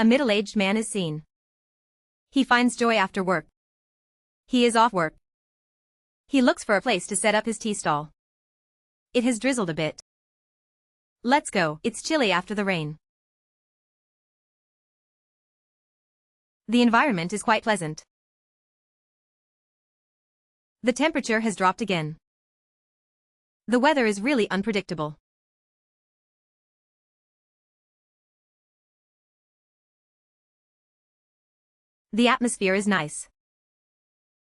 A middle-aged man is seen. He finds joy after work. He is off work. He looks for a place to set up his tea stall. It has drizzled a bit. Let's go, it's chilly after the rain. The environment is quite pleasant. The temperature has dropped again. The weather is really unpredictable. The atmosphere is nice.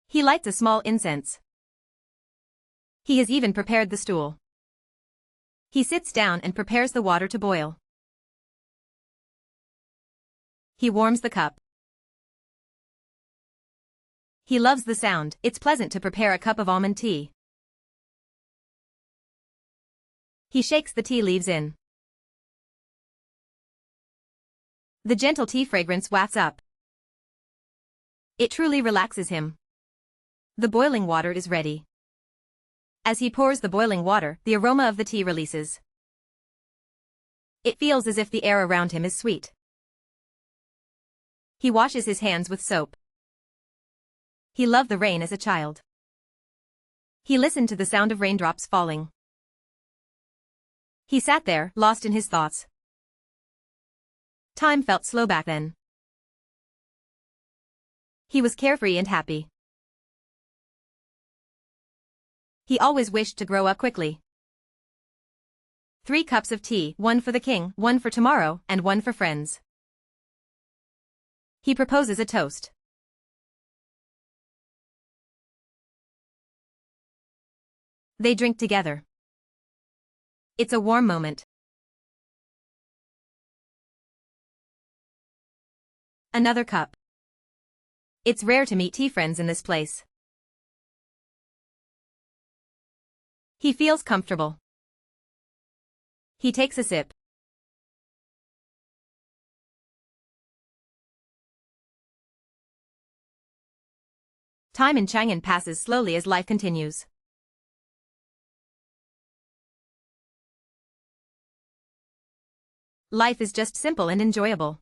He lights a small incense. He has even prepared the stool. He sits down and prepares the water to boil. He warms the cup. He loves the sound. It's pleasant to prepare a cup of almond tea. He shakes the tea leaves in. The gentle tea fragrance wafts up. It truly relaxes him. The boiling water is ready. As he pours the boiling water, the aroma of the tea releases. It feels as if the air around him is sweet. He washes his hands with soap. He loved the rain as a child. He listened to the sound of raindrops falling. He sat there, lost in his thoughts. Time felt slow back then. He was carefree and happy. He always wished to grow up quickly. 3 cups of tea, 1 for the king, 1 for tomorrow, and 1 for friends. He proposes a toast. They drink together. It's a warm moment. Another cup. It's rare to meet tea friends in this place. He feels comfortable. He takes a sip. Time in Chang'an passes slowly as life continues. Life is just simple and enjoyable.